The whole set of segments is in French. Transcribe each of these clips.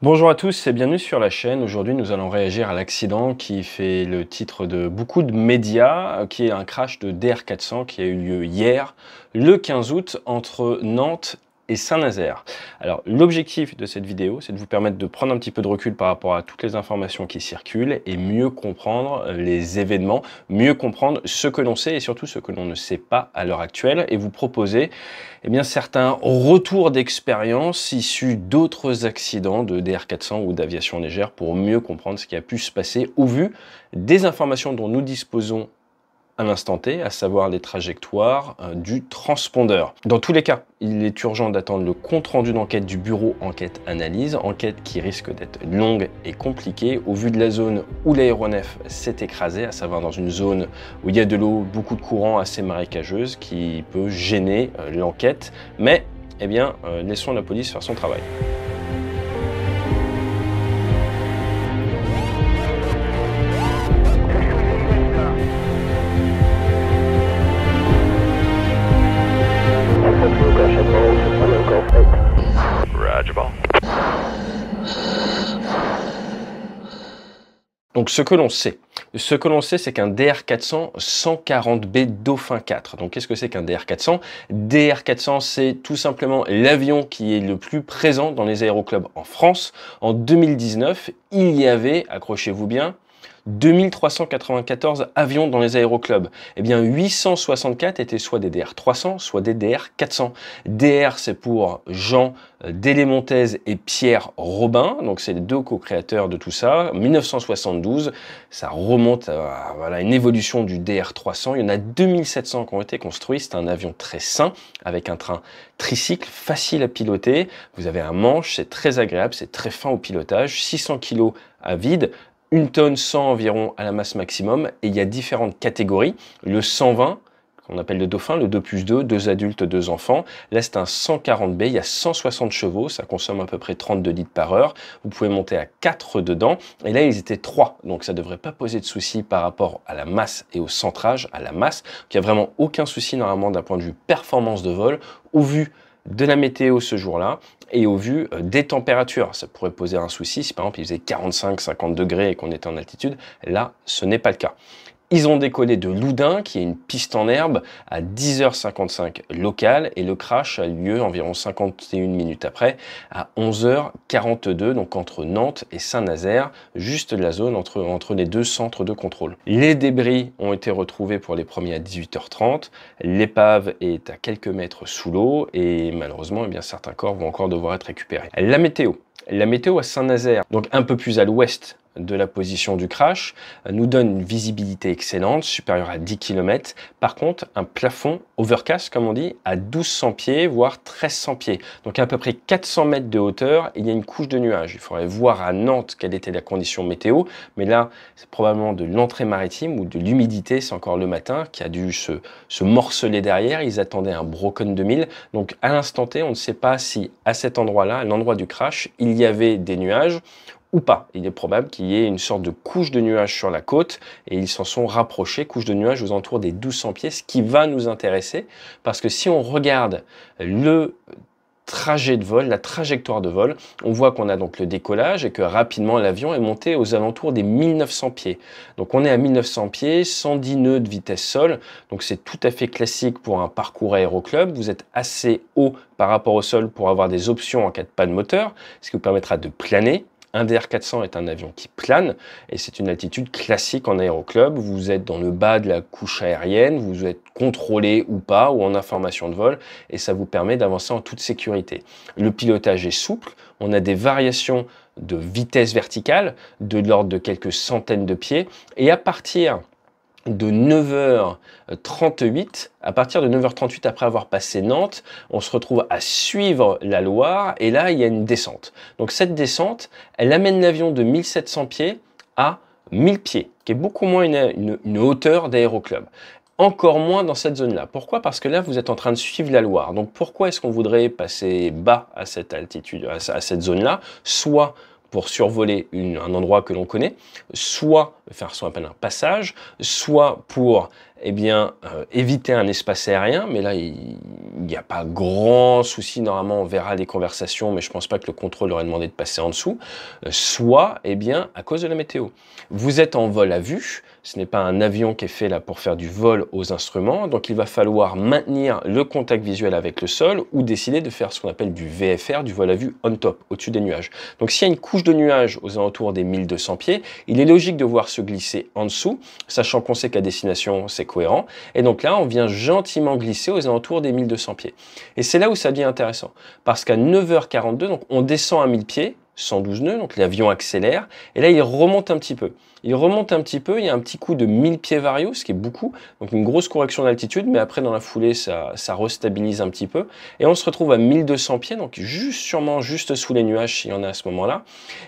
Bonjour à tous et bienvenue sur la chaîne. Aujourd'hui, nous allons réagir à l'accident qui fait le titre de beaucoup de médias, qui est un crash de DR400 qui a eu lieu hier, le 15 août, entre Nantes et Saint-Nazaire. Alors, l'objectif de cette vidéo, c'est de vous permettre de prendre un petit peu de recul par rapport à toutes les informations qui circulent et mieux comprendre les événements, mieux comprendre ce que l'on sait et surtout ce que l'on ne sait pas à l'heure actuelle et vous proposer certains retours d'expérience issus d'autres accidents de DR400 ou d'aviation légère pour mieux comprendre ce qui a pu se passer au vu des informations dont nous disposons à l'instant T, à savoir les trajectoires du transpondeur. Dans tous les cas, il est urgent d'attendre le compte-rendu d'enquête du bureau enquête-analyse, enquête qui risque d'être longue et compliquée au vu de la zone où l'aéronef s'est écrasé, à savoir dans une zone où il y a de l'eau, beaucoup de courant, assez marécageuse, qui peut gêner l'enquête. Mais, laissons la police faire son travail. Donc ce que l'on sait, c'est qu'un DR400 140B Dauphin 4. Donc qu'est-ce que c'est qu'un DR400? DR400, c'est tout simplement l'avion qui est le plus présent dans les aéroclubs en France. En 2019, il y avait, accrochez-vous bien, 2394 avions dans les aéroclubs. Eh bien, 864 étaient soit des DR300, soit des DR400. DR, c'est pour Jean Delémontez et Pierre Robin, donc c'est les deux co-créateurs de tout ça. 1972, ça remonte à une évolution du DR300. Il y en a 2700 qui ont été construits. C'est un avion très sain, avec un train tricycle, facile à piloter. Vous avez un manche, c'est très agréable, c'est très fin au pilotage, 600 kg à vide, 1 tonne 100 environ à la masse maximum, et il y a différentes catégories. Le 120, qu'on appelle le Dauphin, le 2+2, 2 adultes, 2 enfants. Là, c'est un 140B, il y a 160 chevaux, ça consomme à peu près 32 litres par heure. Vous pouvez monter à 4 dedans, et là, ils étaient 3, donc ça ne devrait pas poser de soucis par rapport à la masse et au centrage, à la masse. Donc, il n'y a vraiment aucun souci, normalement, d'un point de vue performance de vol, au vu de la météo ce jour-là et au vu des températures. Ça pourrait poser un souci si par exemple il faisait 45-50 degrés et qu'on était en altitude. Là, ce n'est pas le cas. Ils ont décollé de Loudun, qui est une piste en herbe, à 10h55 locale, et le crash a lieu environ 51 minutes après, à 11h42, donc entre Nantes et Saint-Nazaire, juste de la zone entre les deux centres de contrôle. Les débris ont été retrouvés pour les premiers à 18h30, l'épave est à quelques mètres sous l'eau, et malheureusement, certains corps vont encore devoir être récupérés. La météo à Saint-Nazaire, donc un peu plus à l'ouest de la position du crash, nous donne une visibilité excellente, supérieure à 10 km. Par contre, un plafond overcast, comme on dit, à 1200 pieds, voire 1300 pieds. Donc à peu près 400 mètres de hauteur, il y a une couche de nuages. Il faudrait voir à Nantes quelle était la condition météo, mais là, c'est probablement de l'entrée maritime ou de l'humidité, c'est encore le matin, qui a dû se morceler derrière. Ils attendaient un Broken 2000. Donc à l'instant T, on ne sait pas si à cet endroit-là, à l'endroit du crash, il y avait des nuages ou pas. Il est probable qu'il y ait une sorte de couche de nuages sur la côte et ils s'en sont rapprochés, couche de nuages aux alentours des 1200 pieds, ce qui va nous intéresser parce que si on regarde le trajet de vol, la trajectoire de vol, on voit qu'on a donc le décollage et que rapidement l'avion est monté aux alentours des 1900 pieds. Donc on est à 1900 pieds, 110 nœuds de vitesse sol, donc c'est tout à fait classique pour un parcours aéroclub. Vous êtes assez haut par rapport au sol pour avoir des options en cas de panne moteur, ce qui vous permettra de planer. Un DR400 est un avion qui plane et c'est une altitude classique en aéroclub. Vous êtes dans le bas de la couche aérienne, vous êtes contrôlé ou pas ou en information de vol et ça vous permet d'avancer en toute sécurité. Le pilotage est souple, on a des variations de vitesse verticale de l'ordre de quelques centaines de pieds et à partir de 9h38, à partir de 9h38 après avoir passé Nantes, on se retrouve à suivre la Loire et là il y a une descente. Donc cette descente, elle amène l'avion de 1700 pieds à 1000 pieds, qui est beaucoup moins une hauteur d'aéroclub. Encore moins dans cette zone-là. Pourquoi? Parce que là, vous êtes en train de suivre la Loire. Donc pourquoi est-ce qu'on voudrait passer bas à cette altitude, à cette zone-là? Soit pour survoler un endroit que l'on connaît, soit faire ce qu'on appelle un passage, soit pour eh bien, éviter un espace aérien, mais là, il n'y a pas grand souci. Normalement, on verra les conversations, mais je ne pense pas que le contrôle aurait demandé de passer en dessous. Soit, eh bien, à cause de la météo. Vous êtes en vol à vue, ce n'est pas un avion qui est fait là pour faire du vol aux instruments, donc il va falloir maintenir le contact visuel avec le sol ou décider de faire ce qu'on appelle du VFR, du vol à vue on top, au-dessus des nuages. Donc s'il y a une couche de nuages aux alentours des 1200 pieds, il est logique de voir se glisser en dessous, sachant qu'on sait qu'à destination c'est cohérent, et donc là on vient gentiment glisser aux alentours des 1200 pieds. Et c'est là où ça devient intéressant, parce qu'à 9h42, donc on descend à 1000 pieds, 112 nœuds, donc l'avion accélère, et là il remonte un petit peu. Il remonte un petit peu, il y a un petit coup de 1000 pieds variaux, ce qui est beaucoup, donc une grosse correction d'altitude, mais après dans la foulée ça restabilise un petit peu, et on se retrouve à 1200 pieds, donc sûrement juste sous les nuages s'il y en a à ce moment-là,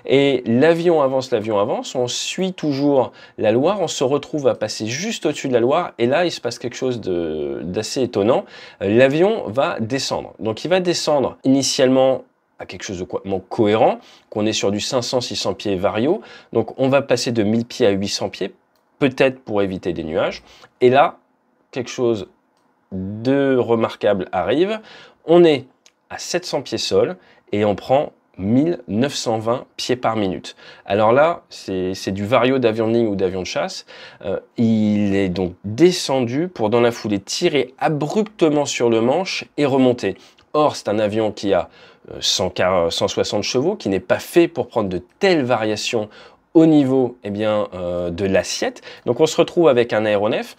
et l'avion avance, on suit toujours la Loire, on se retrouve à passer juste au-dessus de la Loire, et là il se passe quelque chose d'assez étonnant, l'avion va descendre. Donc il va descendre initialement à quelque chose de cohérent, qu'on est sur du 500-600 pieds variaux, donc on va passer de 1000 pieds à 800 pieds, peut-être pour éviter des nuages, et là, quelque chose de remarquable arrive, on est à 700 pieds sol, et on prend 1920 pieds par minute. Alors là, c'est du vario d'avion de ligne ou d'avion de chasse. Il est donc descendu pour dans la foulée tirer abruptement sur le manche et remonter. Or, c'est un avion qui a 160 chevaux, qui n'est pas fait pour prendre de telles variations au niveau de l'assiette. Donc on se retrouve avec un aéronef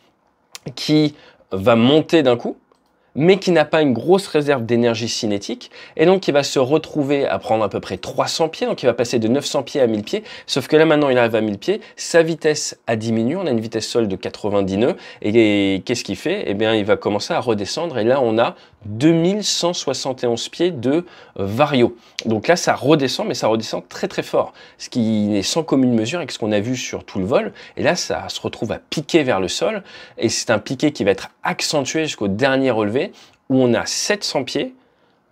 qui va monter d'un coup, mais qui n'a pas une grosse réserve d'énergie cinétique, et donc qui va se retrouver à prendre à peu près 300 pieds, donc il va passer de 900 pieds à 1000 pieds, sauf que là maintenant il arrive à 1000 pieds, sa vitesse a diminué, on a une vitesse sol de 90 nœuds, et qu'est-ce qu'il fait? Eh bien il va commencer à redescendre, et là on a 2171 pieds de vario. Donc là ça redescend, mais ça redescend très très fort, ce qui est sans commune mesure avec ce qu'on a vu sur tout le vol, et là ça se retrouve à piquer vers le sol, et c'est un piqué qui va être accentué jusqu'au dernier relevé, où on a 700 pieds,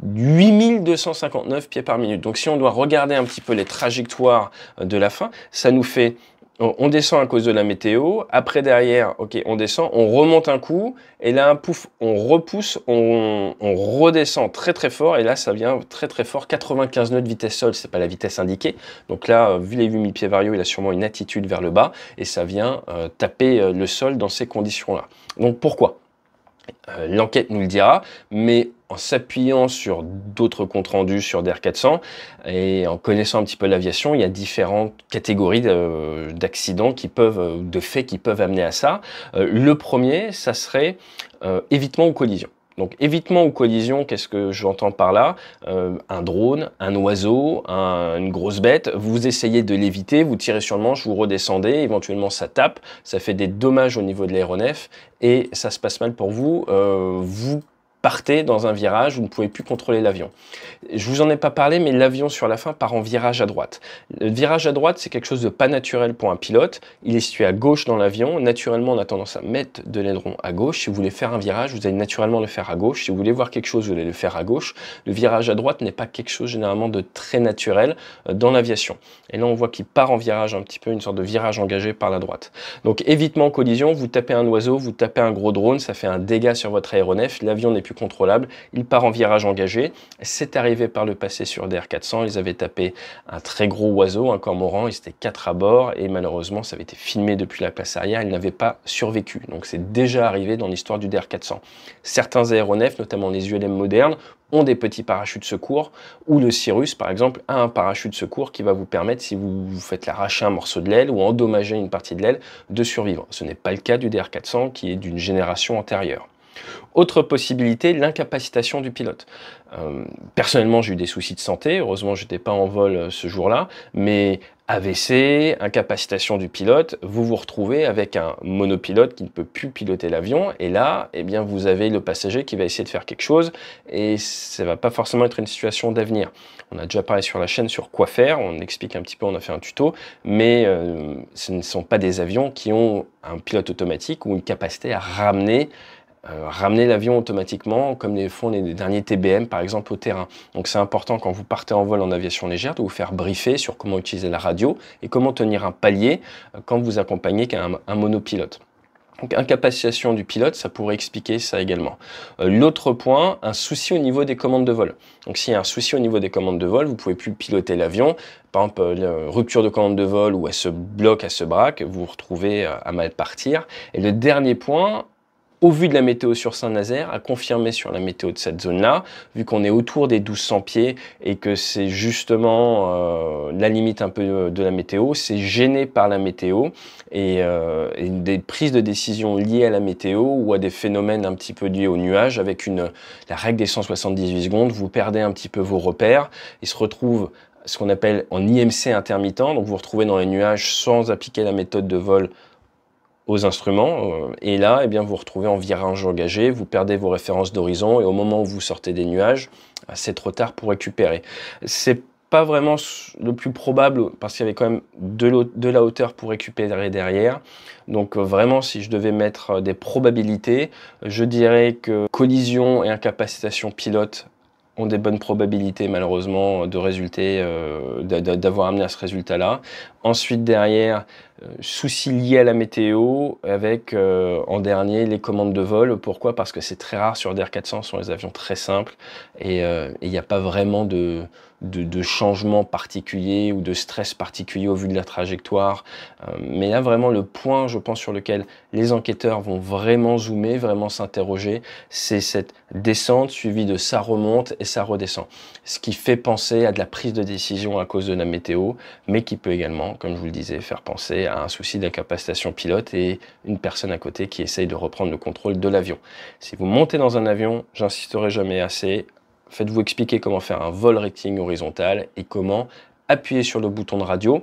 8259 pieds par minute. Donc si on doit regarder un petit peu les trajectoires de la fin, ça nous fait, on descend à cause de la météo, après derrière, ok, on descend, on remonte un coup, et là, pouf, on repousse, on redescend très très fort, et là ça vient très très fort, 95 nœuds de vitesse sol, c'est pas la vitesse indiquée, donc là, vu les 8000 pieds variaux, il a sûrement une attitude vers le bas, et ça vient taper le sol dans ces conditions-là. Donc pourquoi ? L'enquête nous le dira, mais en s'appuyant sur d'autres comptes rendus sur DR400 et en connaissant un petit peu l'aviation, il y a différentes catégories d'accidents de faits qui peuvent amener à ça. Le premier, ça serait évitement ou collision. Donc évitement ou collision, qu'est-ce que j'entends par là? Un drone, un oiseau, une grosse bête, vous essayez de l'éviter, vous tirez sur le manche, vous redescendez, éventuellement ça tape, ça fait des dommages au niveau de l'aéronef et ça se passe mal pour vous. Vous partez dans un virage, vous ne pouvez plus contrôler l'avion. Je vous en ai pas parlé, mais l'avion sur la fin part en virage à droite. Le virage à droite, c'est quelque chose de pas naturel pour un pilote. Il est situé à gauche dans l'avion. Naturellement, on a tendance à mettre de l'aileron à gauche. Si vous voulez faire un virage, vous allez naturellement le faire à gauche. Si vous voulez voir quelque chose, vous allez le faire à gauche. Le virage à droite n'est pas quelque chose généralement de très naturel dans l'aviation. Et là, on voit qu'il part en virage un petit peu, une sorte de virage engagé par la droite. Donc, évitement collision, vous tapez un oiseau, vous tapez un gros drone, ça fait un dégât sur votre aéronef. L'avion n'est plus contrôlable, il part en virage engagé. C'est arrivé par le passé sur DR400, ils avaient tapé un très gros oiseau, un cormoran, ils étaient 4 à bord et malheureusement ça avait été filmé depuis la place arrière, ils n'avaient pas survécu. Donc c'est déjà arrivé dans l'histoire du DR400. Certains aéronefs, notamment les ULM modernes, ont des petits parachutes de secours, ou le Cirrus par exemple a un parachute de secours qui va vous permettre, si vous vous faites l'arracher un morceau de l'aile ou endommager une partie de l'aile, de survivre. Ce n'est pas le cas du DR400 qui est d'une génération antérieure. Autre possibilité, l'incapacitation du pilote. Personnellement, j'ai eu des soucis de santé. Heureusement, je n'étais pas en vol ce jour-là. Mais AVC, incapacitation du pilote, vous vous retrouvez avec un monopilote qui ne peut plus piloter l'avion. Et là, eh bien, vous avez le passager qui va essayer de faire quelque chose. Et ça ne va pas forcément être une situation d'avenir. On a déjà parlé sur la chaîne sur quoi faire. On explique un petit peu, on a fait un tuto. Mais ce ne sont pas des avions qui ont un pilote automatique ou une capacité à ramener l'avion automatiquement, comme les font les derniers TBM par exemple au terrain. Donc c'est important quand vous partez en vol en aviation légère de vous faire briefer sur comment utiliser la radio et comment tenir un palier quand vous accompagnez un monopilote. Donc incapacitation du pilote, ça pourrait expliquer ça également. L'autre point, un souci au niveau des commandes de vol. Donc s'il y a un souci au niveau des commandes de vol, vous ne pouvez plus piloter l'avion. Par exemple, rupture de commande de vol ou elle se bloque, elle se braque, vous vous retrouvez à mal partir. Et le dernier point, au vu de la météo sur Saint-Nazaire, à confirmer sur la météo de cette zone-là, vu qu'on est autour des 1200 pieds et que c'est justement la limite un peu de la météo, c'est gêné par la météo et des prises de décision liées à la météo ou à des phénomènes un petit peu liés aux nuages avec la règle des 178 secondes, vous perdez un petit peu vos repères, ils se retrouvent ce qu'on appelle en IMC intermittent, donc vous vous retrouvez dans les nuages sans appliquer la méthode de vol aux instruments, et là, eh bien, vous vous retrouvez en virage engagé, vous perdez vos références d'horizon, et au moment où vous sortez des nuages, c'est trop tard pour récupérer. C'est pas vraiment le plus probable, parce qu'il y avait quand même de la hauteur pour récupérer derrière. Donc vraiment, si je devais mettre des probabilités, je dirais que collision et incapacitation pilote ont des bonnes probabilités malheureusement de résulter, d'avoir amené à ce résultat-là. Ensuite derrière, soucis liés à la météo avec en dernier les commandes de vol. Pourquoi? Parce que c'est très rare sur DR400, ce sont des avions très simples et il n'y a pas vraiment de changement particulier ou de stress particulier au vu de la trajectoire. Mais là vraiment le point je pense sur lequel les enquêteurs vont vraiment zoomer, vraiment s'interroger, c'est cette descente suivie de ça remonte et ça redescend. Ce qui fait penser à de la prise de décision à cause de la météo, mais qui peut également, comme je vous le disais, faire penser à un souci d'incapacitation pilote et une personne à côté qui essaye de reprendre le contrôle de l'avion. Si vous montez dans un avion, j'insisterai jamais assez, faites-vous expliquer comment faire un vol rectiligne horizontal et comment appuyer sur le bouton de radio.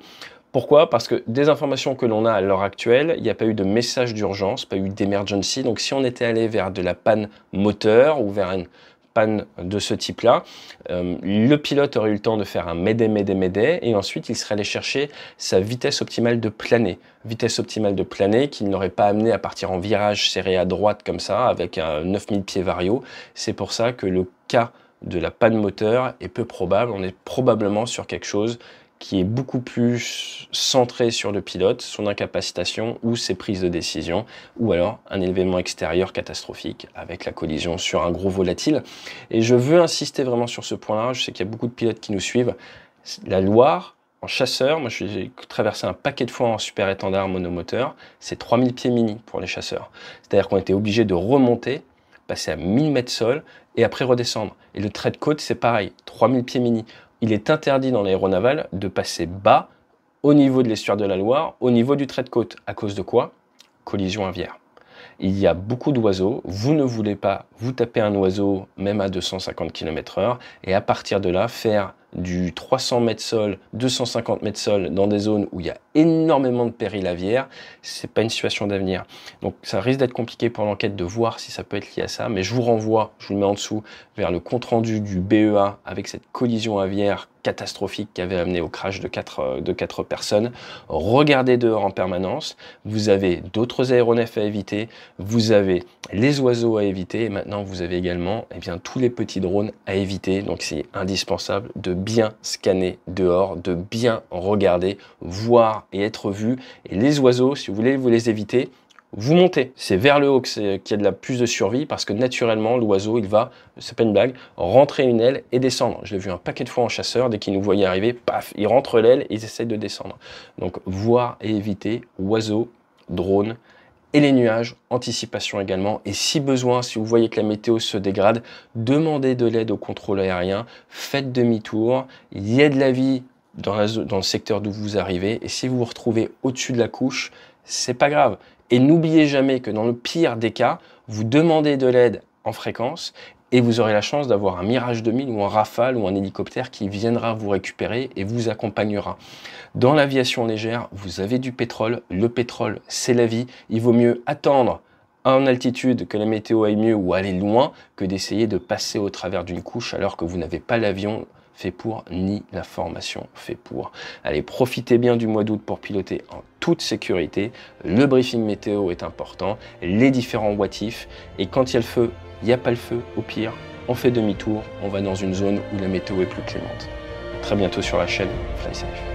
Pourquoi? Parce que des informations que l'on a à l'heure actuelle, il n'y a pas eu de message d'urgence, pas eu d'emergency. Donc si on était allé vers de la panne moteur ou vers une panne de ce type-là, le pilote aurait eu le temps de faire un Mayday, Mayday, Mayday, et ensuite il serait allé chercher sa vitesse optimale de planer. Vitesse optimale de planer qu'il n'aurait pas amené à partir en virage serré à droite comme ça, avec un 9000 pieds vario. C'est pour ça que le cas de la panne moteur est peu probable. On est probablement sur quelque chose qui est beaucoup plus centré sur le pilote, son incapacitation ou ses prises de décision, ou alors un événement extérieur catastrophique avec la collision sur un gros volatile. Et je veux insister vraiment sur ce point-là, je sais qu'il y a beaucoup de pilotes qui nous suivent. La Loire, en chasseur, moi j'ai traversé un paquet de fois en super étendard monomoteur, c'est 3000 pieds mini pour les chasseurs. C'est-à-dire qu'on était obligé de remonter, passer à 1000 mètres sol et après redescendre. Et le trait de côte, c'est pareil, 3000 pieds mini. Il est interdit dans l'aéronaval de passer bas au niveau de l'estuaire de la Loire, au niveau du trait de côte. À cause de quoi? Collision aviaire. Il y a beaucoup d'oiseaux, vous ne voulez pas vous taper un oiseau même à 250 km/h et à partir de là faire du 300 mètres sol, 250 mètres sol dans des zones où il y a énormément de périls aviaires, c'est pas une situation d'avenir. Donc ça risque d'être compliqué pour l'enquête de voir si ça peut être lié à ça, mais je vous renvoie, je vous le mets en dessous, vers le compte-rendu du BEA avec cette collision aviaire catastrophique qui avait amené au crash de 4 personnes. Regardez dehors en permanence, vous avez d'autres aéronefs à éviter, vous avez les oiseaux à éviter et maintenant vous avez également tous les petits drones à éviter. Donc c'est indispensable de bien scanner dehors, de bien regarder, voir et être vu. Et les oiseaux, si vous voulez vous les éviter, vous montez. C'est vers le haut qu'il y a de la plus de survie parce que naturellement, l'oiseau, il va, c'est pas une blague, rentrer une aile et descendre. Je l'ai vu un paquet de fois en chasseur, dès qu'ils nous voyaient arriver, paf, ils rentrent l'aile et ils essayent de descendre. Donc, voir et éviter, oiseaux, drones et les nuages, anticipation également. Et si besoin, si vous voyez que la météo se dégrade, demandez de l'aide au contrôle aérien, faites demi-tour, il y a de la vie dans le secteur d'où vous arrivez et si vous vous retrouvez au-dessus de la couche, c'est pas grave. Et n'oubliez jamais que dans le pire des cas, vous demandez de l'aide en fréquence et vous aurez la chance d'avoir un Mirage 2000 ou un Rafale ou un hélicoptère qui viendra vous récupérer et vous accompagnera. Dans l'aviation légère, vous avez du pétrole. Le pétrole, c'est la vie. Il vaut mieux attendre en altitude que la météo aille mieux ou aller loin que d'essayer de passer au travers d'une couche alors que vous n'avez pas l'avion fait pour, ni la formation fait pour. Allez, profitez bien du mois d'août pour piloter en toute sécurité. Le briefing météo est important, les différents what if, et quand il y a le feu, il n'y a pas le feu, au pire, on fait demi-tour, on va dans une zone où la météo est plus clémente. À très bientôt sur la chaîne Fly Safe.